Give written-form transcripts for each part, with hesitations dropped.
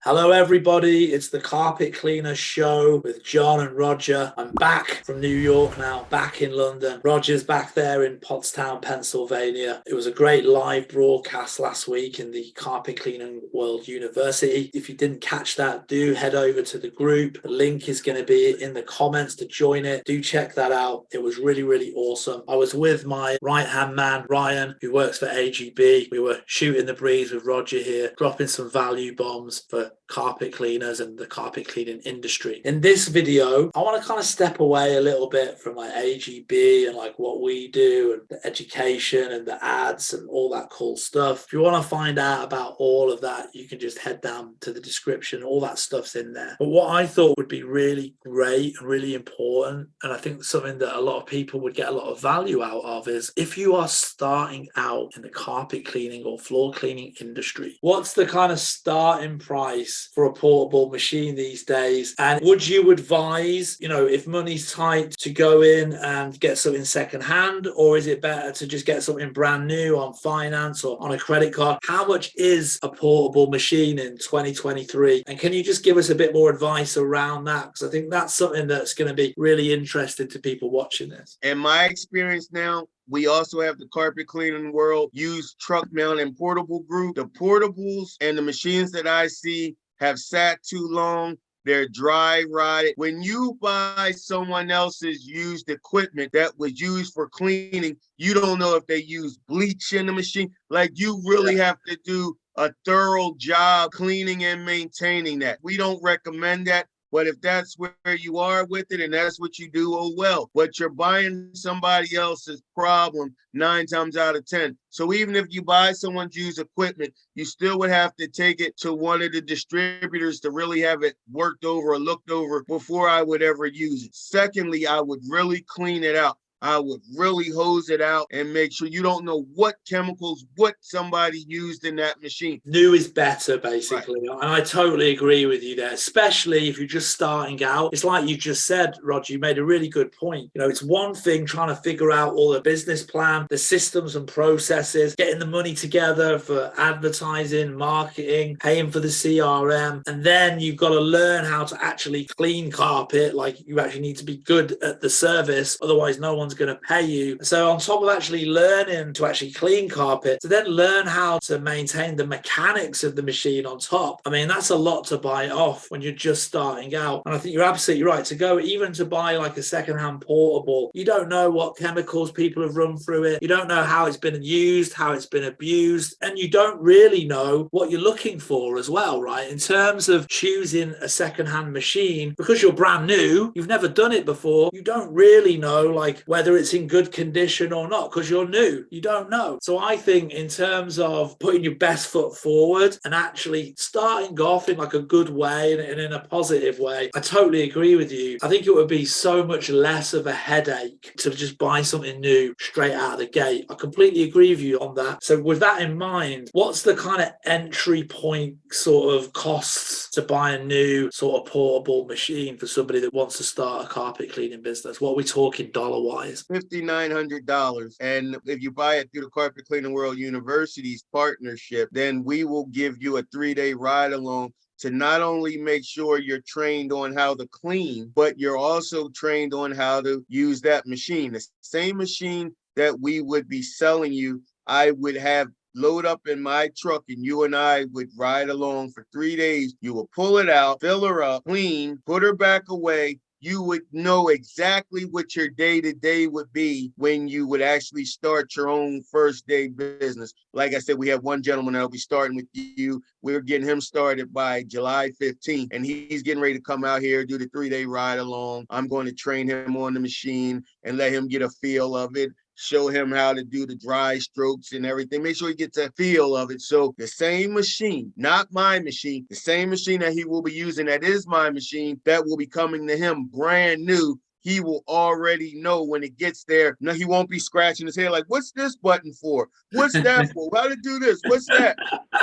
Hello, everybody. It's the Carpet Cleaner Show with John and Roger. I'm back from New York now, back in London. Roger's back there in Pottstown, Pennsylvania. It was a great live broadcast last week in the Carpet Cleaning World University. If you didn't catch that, do head over to the group. The link is going to be in the comments to join it. Do check that out. It was really, really awesome. I was with my right-hand man, Ryan, who works for AGB. We were shooting the breeze with Roger here, dropping some value bombs for carpet cleaners and the carpet cleaning industry. In this video, I want to kind of step away a little bit from like AGB and like what we do and the education and the ads and all that cool stuff. If you want to find out about all of that, you can just head down to the description. All that stuff's in there. But what I thought would be really great and really important, and I think something that a lot of people would get a lot of value out of, is if you are starting out in the carpet cleaning or floor cleaning industry, what's the kind of starting price for a portable machine these days? And would you advise, if money's tight, to go in and get something secondhand, or is it better to just get something brand new on finance or on a credit card? How much is a portable machine in 2023? And can you just give us a bit more advice around that? Because I think that's something that's going to be really interesting to people watching this. In my experience now, we also have the Carpet Cleaning World used truck mount and portable group. The portables and the machines that I see have sat too long. They're dry rotted. When you buy someone else's used equipment that was used for cleaning, you don't know if they use bleach in the machine. Like, you really have to do a thorough job cleaning and maintaining that. We don't recommend that. But if that's where you are with it and that's what you do, oh well. But you're buying somebody else's problem 9 times out of 10. So even if you buy someone's used equipment, you still would have to take it to one of the distributors to really have it worked over or looked over before I would ever use it. Secondly, I would really clean it out. I would really hose it out and make sure you don't know what chemicals, what somebody used in that machine. New is better, basically. Right. And I totally agree with you there, especially if you're just starting out. It's like you just said, Roger, you made a really good point. It's one thing trying to figure out all the business plan, the systems and processes, getting the money together for advertising, marketing, paying for the CRM. And then you've got to learn how to actually clean carpet. Like, you actually need to be good at the service. Otherwise, no one's going to pay you. So on top of actually learning to actually clean carpet, to then learn how to maintain the mechanics of the machine on top, I mean, that's a lot to buy off when you're just starting out. And I think you're absolutely right. To go even to buy like a secondhand portable, you don't know what chemicals people have run through it. You don't know how it's been used, how it's been abused, and you don't really know what you're looking for as well, right? In terms of choosing a secondhand machine, because you're brand new, you've never done it before, you don't really know like whether it's in good condition or not, because you're new. You don't know. So I think in terms of putting your best foot forward and actually starting off in like a good way and in a positive way, I totally agree with you. I think it would be so much less of a headache to just buy something new straight out of the gate. I completely agree with you on that. So with that in mind, what's the kind of entry point sort of costs to buy a new sort of portable machine for somebody that wants to start a carpet cleaning business? What are we talking dollar-wise? $5,900. And if you buy it through the Carpet Cleaning World University's partnership, then we will give you a 3-day ride along to not only make sure you're trained on how to clean, but you're also trained on how to use that machine. The same machine that we would be selling you, I would have load up in my truck and you and I would ride along for 3 days. You will pull it out, fill her up, clean, put her back away. You would know exactly what your day-to-day would be when you would actually start your own first day business. Like I said, we have one gentleman that'll be starting with you. We're getting him started by July 15th, and he's getting ready to come out here, do the 3-day ride along. I'm going to train him on the machine and let him get a feel of it. Show him how to do the dry strokes and everything. Make sure he gets a feel of it. So the same machine, not my machine, the same machine that he will be using, that is my machine, that will be coming to him brand new. He will already know when it gets there. No, he won't be scratching his head like, what's this button for? What's that for? How to do this? What's that?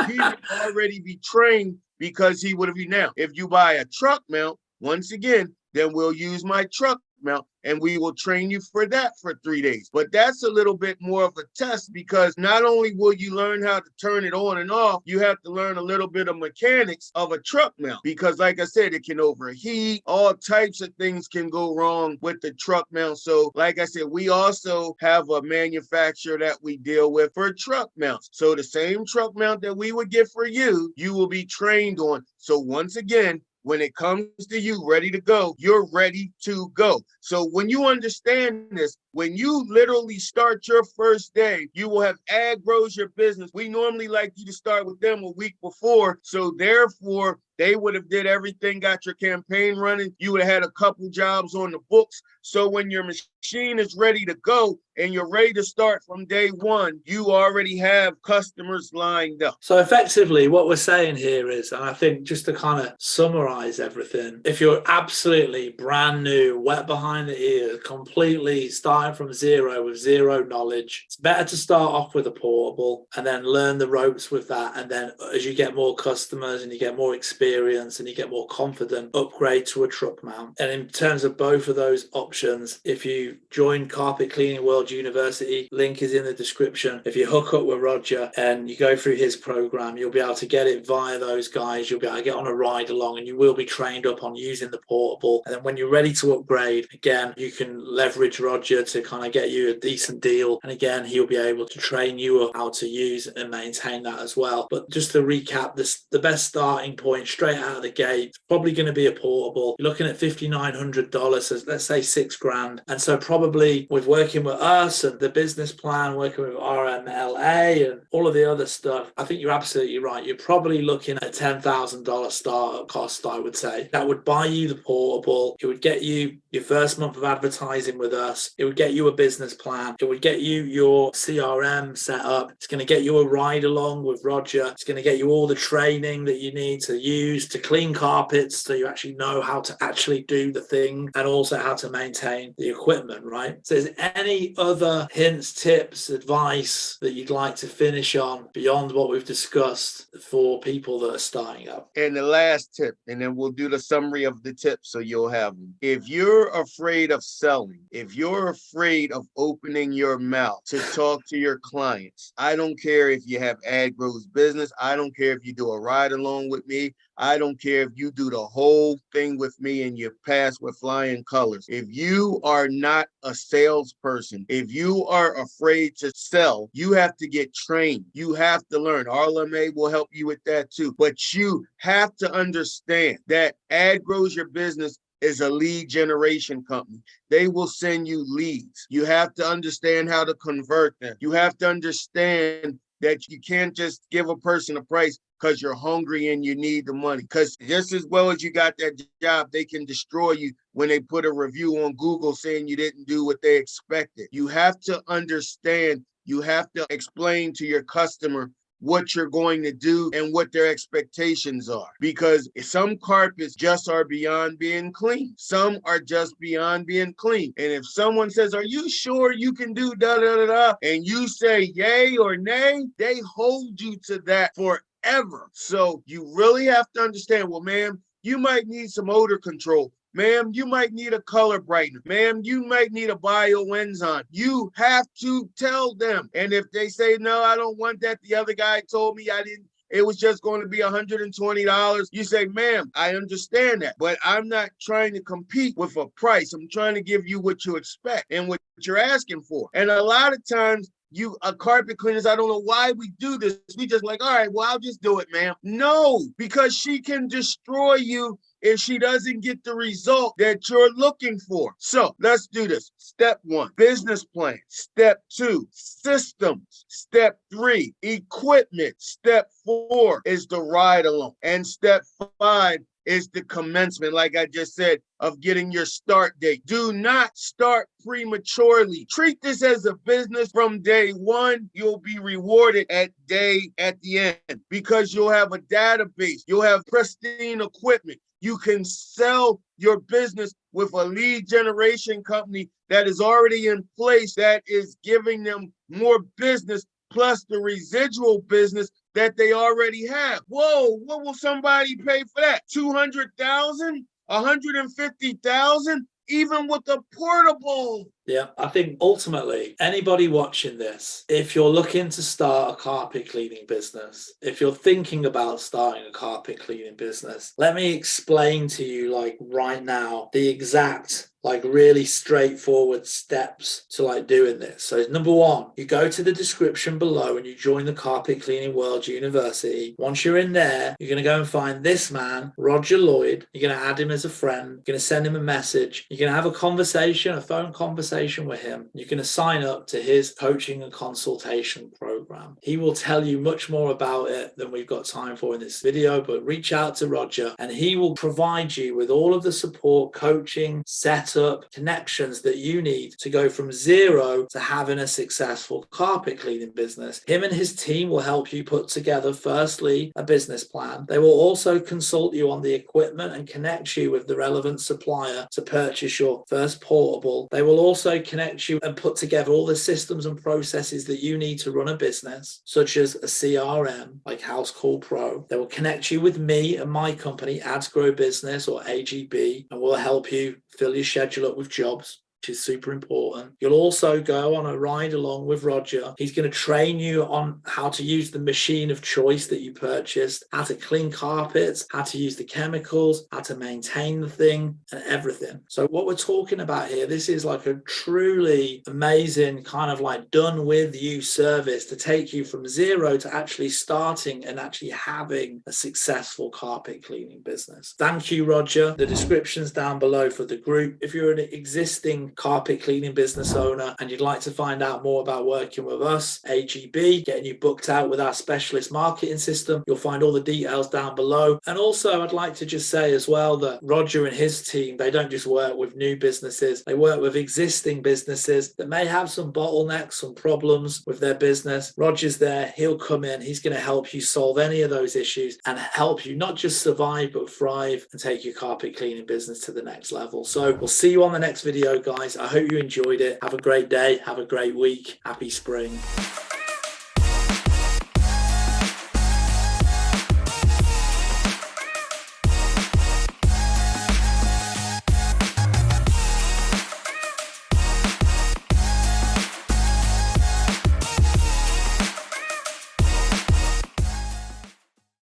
He would already be trained because he would have been. Now, if you buy a truck mount, once again, then we'll use my truck mount, and we will train you for that for 3 days. But that's a little bit more of a test, because not only will you learn how to turn it on and off, you have to learn a little bit of mechanics of a truck mount, because like I said, it can overheat. All types of things can go wrong with the truck mount. So like I said, we also have a manufacturer that we deal with for truck mounts. So the same truck mount that we would get for you, you will be trained on. So once again, when it comes to you ready to go, you're ready to go. So when you understand this, when you literally start your first day, you will have Ag Grows Your Business. We normally like you to start with them a week before. So therefore, they would have did everything, got your campaign running. You would have had a couple jobs on the books. So when your machine is ready to go and you're ready to start from day one, you already have customers lined up. So effectively, what we're saying here is, and I think just to kind of summarize everything, if you're absolutely brand new, wet behind the ears, completely starting from zero with zero knowledge, it's better to start off with a portable and then learn the ropes with that. And then as you get more customers and you get more experience and you get more confident, upgrade to a truck mount. And in terms of both of those options, if you join Carpet Cleaning World University, link is in the description. If you hook up with Roger and you go through his program, you'll be able to get it via those guys. You'll be able to get on a ride along and you will be trained up on using the portable. And then when you're ready to upgrade, again, you can leverage Roger to kind of get you a decent deal. And again, he'll be able to train you up how to use and maintain that as well. But just to recap, the best starting point straight out of the gate, it's probably going to be a portable. You're looking at $5,900, so let's say $6,000. And so probably with working with us and the business plan, working with RMLA and all of the other stuff, I think you're absolutely right. You're probably looking at $10,000 startup cost, I would say. That would buy you the portable. It would get you your first month of advertising with us. It would get you a business plan. It would get you your CRM set up. It's going to get you a ride along with Roger. It's going to get you all the training that you need to use to clean carpets, so you actually know how to actually do the thing and also how to maintain the equipment, right? So is there any other hints, tips, advice that you'd like to finish on beyond what we've discussed for people that are starting up? And the last tip, and then we'll do the summary of the tips so you'll have them. If you're afraid of selling, if you're afraid of opening your mouth to talk to your clients, I don't care if you have Ag Grows Business. I don't care if you do a ride along with me. I don't care if you do the whole thing with me and you pass with flying colors. If you are not a salesperson, if you are afraid to sell, you have to get trained. You have to learn. RLMA will help you with that too. But you have to understand that Ag Grows Your Business is a lead generation company. They will send you leads. You have to understand how to convert them. You have to understand that you can't just give a person a price because you're hungry and you need the money. Because just as well as you got that job, they can destroy you when they put a review on Google saying you didn't do what they expected. You have to understand, you have to explain to your customer what you're going to do and what their expectations are. Because some carpets just are beyond being clean. Some are just beyond being clean. And if someone says, are you sure you can do da da da da? And you say yay or nay, they hold you to that forever. So you really have to understand, well, ma'am, you might need some odor control. Ma'am, you might need a color brightener. Ma'am, you might need a bioenzyme. You have to tell them. And if they say, no, I don't want that, the other guy told me it was just going to be $120. You say, ma'am, I understand that, but I'm not trying to compete with a price. I'm trying to give you what you expect and what you're asking for. And a lot of times, carpet cleaners, I don't know why we do this. We just like, all right, well, I'll just do it, ma'am. No, because she can destroy you if she doesn't get the result that you're looking for. So let's do this. Step 1, business plan. Step 2, systems. Step 3, equipment. Step 4 is the ride along. And step 5 is the commencement, like I just said, of getting your start date. Do not start prematurely. Treat this as a business from day one. You'll be rewarded at the end, because you'll have a database. You'll have pristine equipment. You can sell your business with a lead generation company that is already in place, that is giving them more business, plus the residual business that they already have. Whoa, what will somebody pay for that? $200,000? $150,000? even with the portable. Yeah, I think ultimately anybody watching this, if you're looking to start a carpet cleaning business, if you're thinking about starting a carpet cleaning business, let me explain to you like right now the exact like really straightforward steps to like doing this. So number one, you go to the description below and you join the Carpet Cleaning World University. Once you're in there, you're going to go and find this man, Roger Lloyd. You're going to add him as a friend. You're going to send him a message. You're going to have a conversation, a phone conversation with him. You're going to sign up to his coaching and consultation program. He will tell you much more about it than we've got time for in this video, but reach out to Roger and he will provide you with all of the support, coaching, setup, connections that you need to go from zero to having a successful carpet cleaning business. Him and his team will help you put together, firstly, a business plan. They will also consult you on the equipment and connect you with the relevant supplier to purchase your first portable. They will also connect you and put together all the systems and processes that you need to run a business, such as a CRM like House Call Pro. They will connect you with me and my company, Ads Grow Business or AGB, and we'll help you fill your schedule up with jobs, which is super important. You'll also go on a ride along with Roger. He's going to train you on how to use the machine of choice that you purchased, how to clean carpets, how to use the chemicals, how to maintain the thing, and everything. So what we're talking about here, this is like a truly amazing kind of like done with you service to take you from zero to actually starting and actually having a successful carpet cleaning business. Thank you, Roger. The description's down below for the group. If you're an existing carpet cleaning business owner and you'd like to find out more about working with us, AGB, getting you booked out with our specialist marketing system, you'll find all the details down below. And also I'd like to just say as well that Roger and his team, they don't just work with new businesses, they work with existing businesses that may have some bottlenecks, some problems with their business. Roger's there, he'll come in, he's going to help you solve any of those issues and help you not just survive but thrive and take your carpet cleaning business to the next level. So we'll see you on the next video, guys. I hope you enjoyed it. Have a great day. Have a great week. Happy spring.